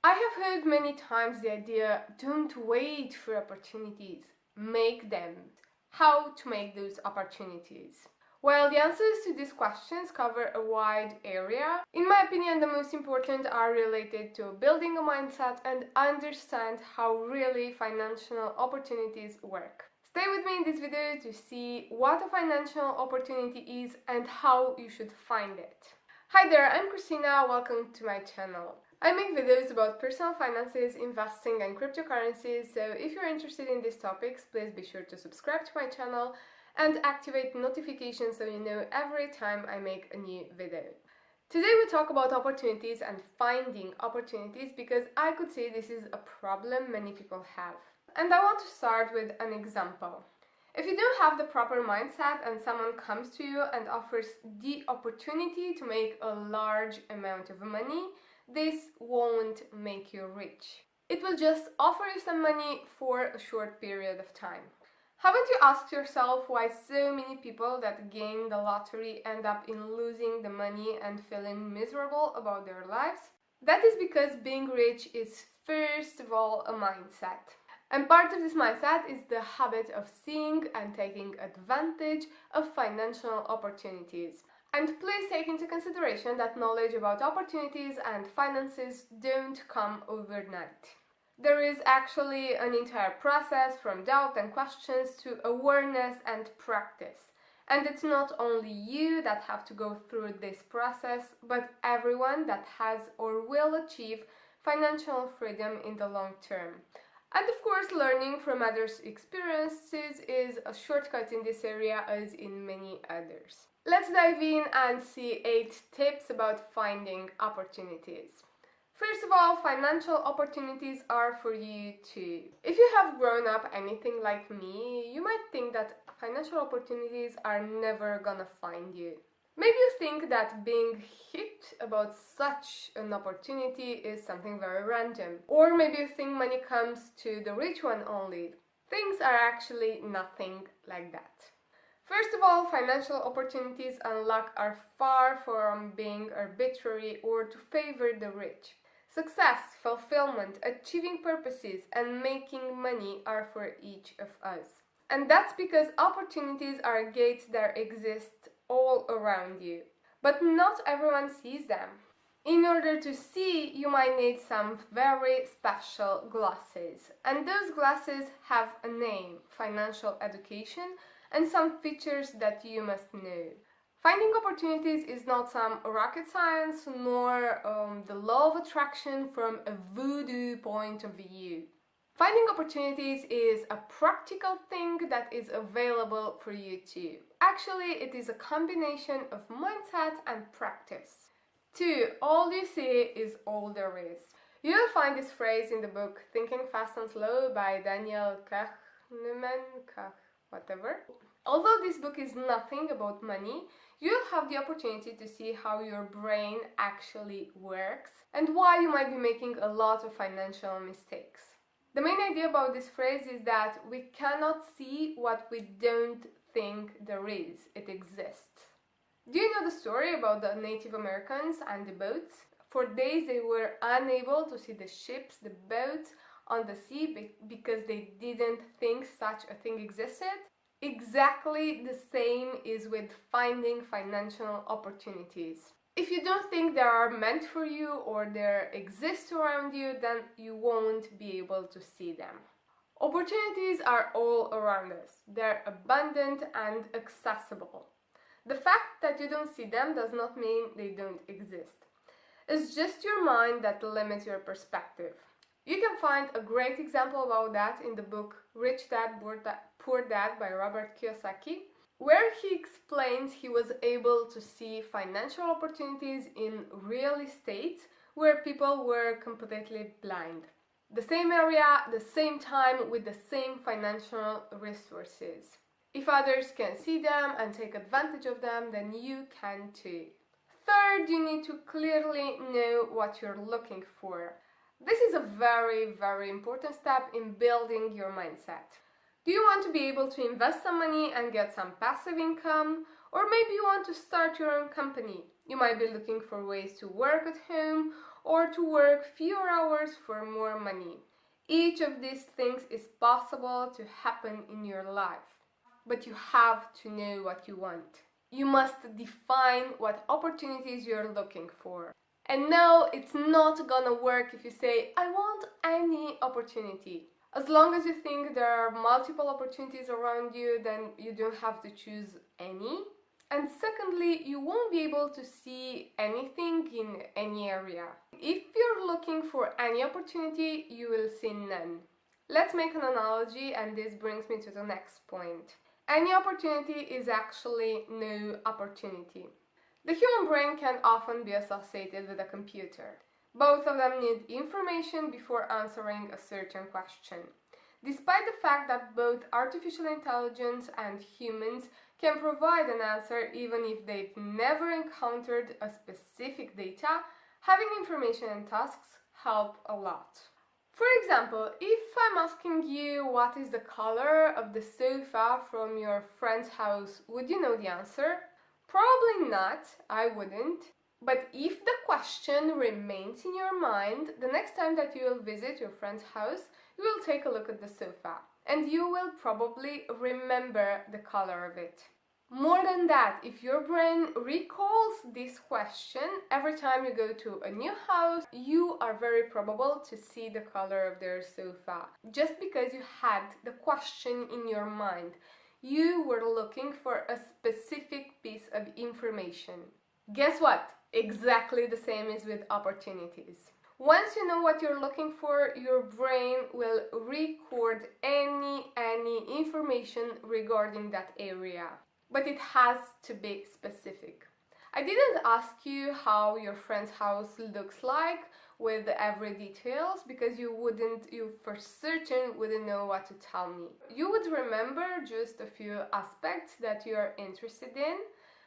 I have heard many times the idea, don't wait for opportunities, make them. How to make those opportunities? Well, the answers to these questions cover a wide area. In my opinion, the most important are related to building a mindset and understand how really financial opportunities work. Stay with me in this video to see what a financial opportunity is and how you should find it. Hi there, I'm Christina, welcome to my channel. I make videos about personal finances, investing and cryptocurrencies, so if you're interested in these topics, please be sure to subscribe to my channel and activate notifications so you know every time I make a new video. Today we talk about opportunities and finding opportunities because I could say this is a problem many people have. And I want to start with an example. If you don't have the proper mindset and someone comes to you and offers the opportunity to make a large amount of money, this won't make you rich. It will just offer you some money for a short period of time. Haven't you asked yourself why so many people that gain the lottery end up in losing the money and feeling miserable about their lives? That is because being rich is first of all a mindset. And part of this mindset is the habit of seeing and taking advantage of financial opportunities. And please take into consideration that knowledge about opportunities and finances don't come overnight. There is actually an entire process from doubt and questions to awareness and practice. And it's not only you that have to go through this process, but everyone that has or will achieve financial freedom in the long term. And of course, learning from others' experiences is a shortcut in this area as in many others. Let's dive in and see 8 tips about finding opportunities. First of all, financial opportunities are for you too. If you have grown up anything like me, you might think that financial opportunities are never gonna find you. Maybe you think that being hit about such an opportunity is something very random. Or maybe you think money comes to the rich one only. Things are actually nothing like that. First of all, financial opportunities and luck are far from being arbitrary or to favor the rich. Success, fulfillment, achieving purposes, and making money are for each of us. And that's because opportunities are gates that exist all around you. But not everyone sees them. In order to see, you might need some very special glasses. And those glasses have a name, financial education, and some features that you must know. Finding opportunities is not some rocket science nor the law of attraction from a voodoo point of view. Finding opportunities is a practical thing that is available for you too. Actually, it is a combination of mindset and practice. 2. All you see is all there is. You'll find this phrase in the book Thinking Fast and Slow by Daniel Kahneman, whatever. Although this book is nothing about money, you'll have the opportunity to see how your brain actually works and why you might be making a lot of financial mistakes. The main idea about this phrase is that we cannot see what we don't think there is. It exists. Do you know the story about the Native Americans and the boats? For days they were unable to see the ships, the boats on the sea because they didn't think such a thing existed. Exactly the same is with finding financial opportunities. If you don't think they are meant for you or they exist around you, then you won't be able to see them. Opportunities are all around us. They're abundant and accessible. The fact that you don't see them does not mean they don't exist. It's just your mind that limits your perspective. You can find a great example about that in the book Rich Dad, Poor Dad by Robert Kiyosaki, where he explains he was able to see financial opportunities in real estate where people were completely blind. The same area, the same time, with the same financial resources. If others can see them and take advantage of them, then you can too. Third, you need to clearly know what you're looking for. This is a very, very important step in building your mindset. Do you want to be able to invest some money and get some passive income? Or maybe you want to start your own company. You might be looking for ways to work at home or to work fewer hours for more money. Each of these things is possible to happen in your life, but you have to know what you want. You must define what opportunities you're looking for. And no, it's not gonna work if you say, I want any opportunity. As long as you think there are multiple opportunities around you, then you don't have to choose any. And secondly, you won't be able to see anything in any area. If you're looking for any opportunity, you will see none. Let's make an analogy, and this brings me to the next point. Any opportunity is actually no opportunity. The human brain can often be associated with a computer. Both of them need information before answering a certain question. Despite the fact that both artificial intelligence and humans can provide an answer even if they've never encountered a specific data, having information and tasks help a lot. For example, if I'm asking you what is the color of the sofa from your friend's house, would you know the answer? Probably not, I wouldn't. But if the question remains in your mind, the next time that you will visit your friend's house, you will take a look at the sofa, and you will probably remember the color of it. More than that, if your brain recalls this question every time you go to a new house, you are very probable to see the color of their sofa, just because you had the question in your mind. You were looking for a specific piece of information. Guess what? Exactly the same is with opportunities. Once you know what you're looking for, your brain will record any information regarding that area. But it has to be specific. I didn't ask you how your friend's house looks like with every details because you for certain wouldn't know what to tell me. You would remember just a few aspects that you're interested in,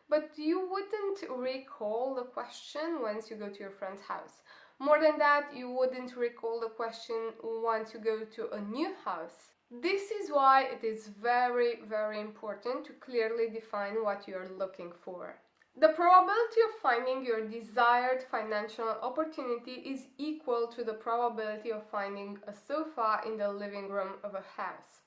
but you wouldn't recall the question once you go to your friend's house. More than that, you wouldn't recall the question once you go to a new house. This is why it is very important to clearly define what you're looking for. The probability of finding your desired financial opportunity is equal to the probability of finding a sofa in the living room of a house.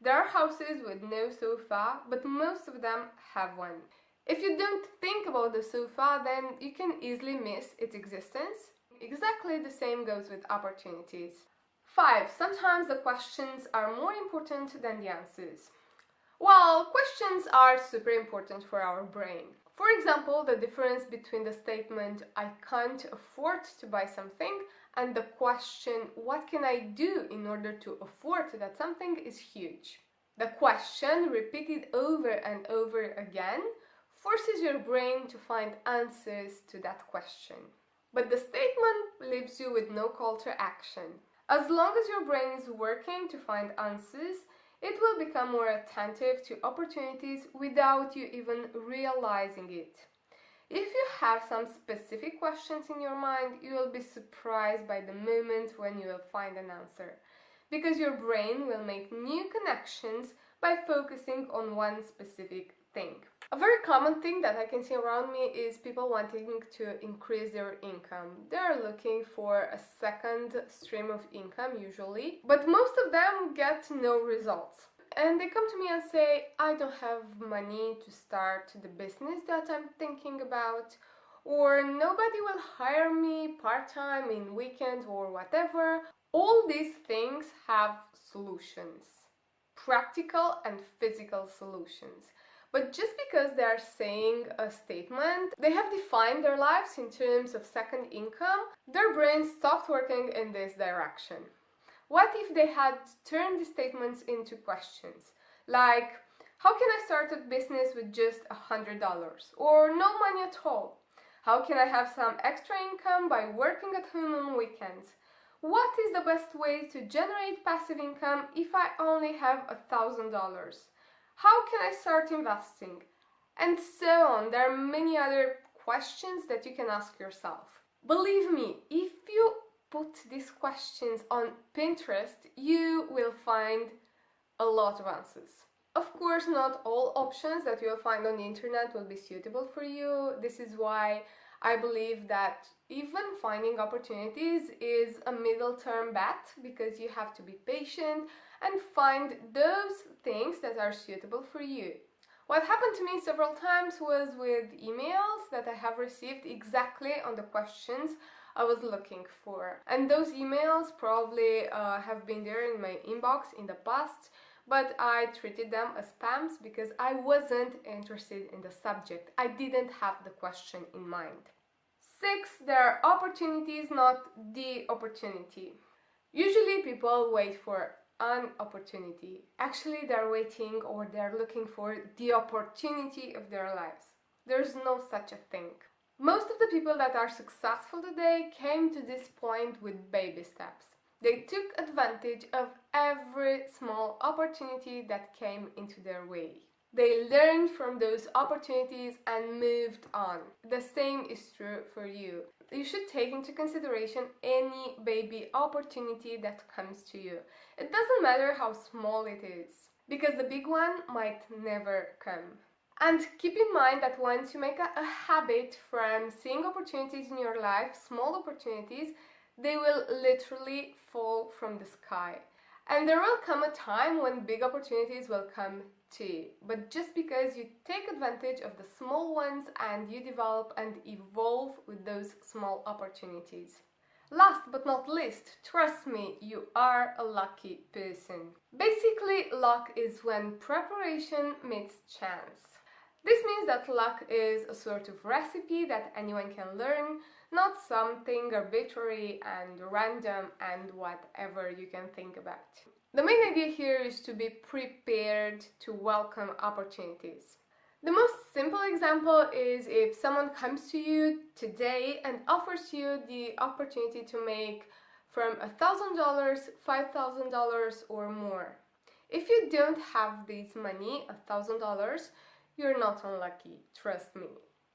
There are houses with no sofa, but most of them have one. If you don't think about the sofa, then you can easily miss its existence. Exactly the same goes with opportunities. 5. Sometimes the questions are more important than the answers. Well, questions are super important for our brain. For example, the difference between the statement, I can't afford to buy something, and the question, what can I do in order to afford that something, is huge. The question, repeated over and over again, forces your brain to find answers to that question. But the statement leaves you with no call to action. As long as your brain is working to find answers, it will become more attentive to opportunities without you even realizing it. If you have some specific questions in your mind, you will be surprised by the moment when you will find an answer, because your brain will make new connections by focusing on one specific thing. A very common thing that I can see around me is people wanting to increase their income. They're looking for a second stream of income usually, but most of them get no results. And they come to me and say, I don't have money to start the business that I'm thinking about, or nobody will hire me part-time in weekends or whatever. All these things have solutions, practical and physical solutions. But just because they are saying a statement, they have defined their lives in terms of second income, their brain stopped working in this direction. What if they had turned the statements into questions? Like, how can I start a business with just $100? Or no money at all? How can I have some extra income by working at home on weekends? What is the best way to generate passive income if I only have $1,000? How can I start investing? And so on. There are many other questions that you can ask yourself. Believe me, if you put these questions on Pinterest, you will find a lot of answers. Of course, not all options that you'll find on the internet will be suitable for you. This is why I believe that even finding opportunities is a middle term bet, because you have to be patient and find those things that are suitable for you. What happened to me several times was with emails that I have received exactly on the questions I was looking for. And those emails probably have been there in my inbox in the past, but I treated them as spams because I wasn't interested in the subject. I didn't have the question in mind. 6. There are opportunities, not the opportunity. Usually people wait for an opportunity. Actually, they're waiting or they're looking for the opportunity of their lives. There's no such a thing. Most of the people that are successful today came to this point with baby steps. They took advantage of every small opportunity that came into their way. They learned from those opportunities and moved on. The same is true for you. You should take into consideration any baby opportunity that comes to you. It doesn't matter how small it is, because the big one might never come. And keep in mind that once you make a habit from seeing opportunities in your life, small opportunities, they will literally fall from the sky. And there will come a time when big opportunities will come too. But just because you take advantage of the small ones and you develop and evolve with those small opportunities. Last but not least, trust me, you are a lucky person. Basically, luck is when preparation meets chance. This means that luck is a sort of recipe that anyone can learn, not something arbitrary and random and whatever you can think about. The main idea here is to be prepared to welcome opportunities. The most simple example is if someone comes to you today and offers you the opportunity to make from $1,000, $5,000 or more. If you don't have this money, $1,000, you're not unlucky, trust me.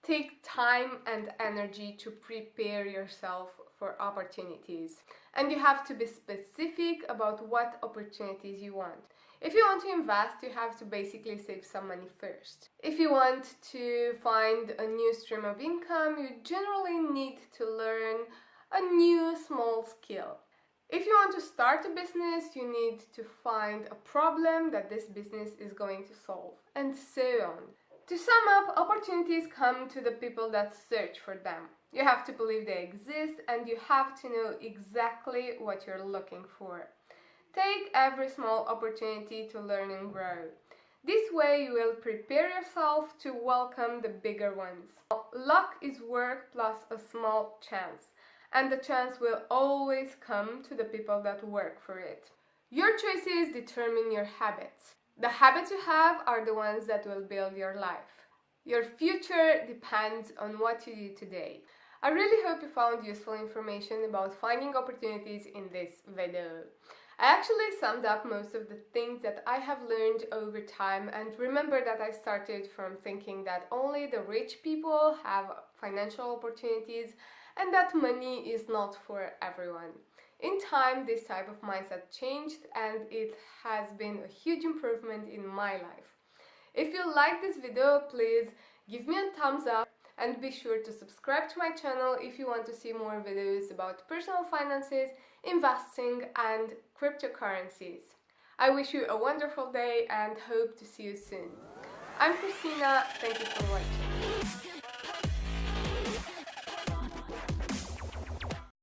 Take time and energy to prepare yourself for opportunities. And you have to be specific about what opportunities you want. If you want to invest, you have to basically save some money first. If you want to find a new stream of income, you generally need to learn a new small skill. If you want to start a business, you need to find a problem that this business is going to solve, and so on. To sum up, opportunities come to the people that search for them. You have to believe they exist, and you have to know exactly what you're looking for. Take every small opportunity to learn and grow. This way you will prepare yourself to welcome the bigger ones. Luck is work plus a small chance, and the chance will always come to the people that work for it. Your choices determine your habits. The habits you have are the ones that will build your life. Your future depends on what you do today. I really hope you found useful information about finding opportunities in this video. I actually summed up most of the things that I have learned over time, and remember that I started from thinking that only the rich people have financial opportunities and that money is not for everyone. In time, this type of mindset changed and it has been a huge improvement in my life. If you like this video, please give me a thumbs up and be sure to subscribe to my channel if you want to see more videos about personal finances, investing and cryptocurrencies. I wish you a wonderful day and hope to see you soon. I'm Christina, thank you for watching.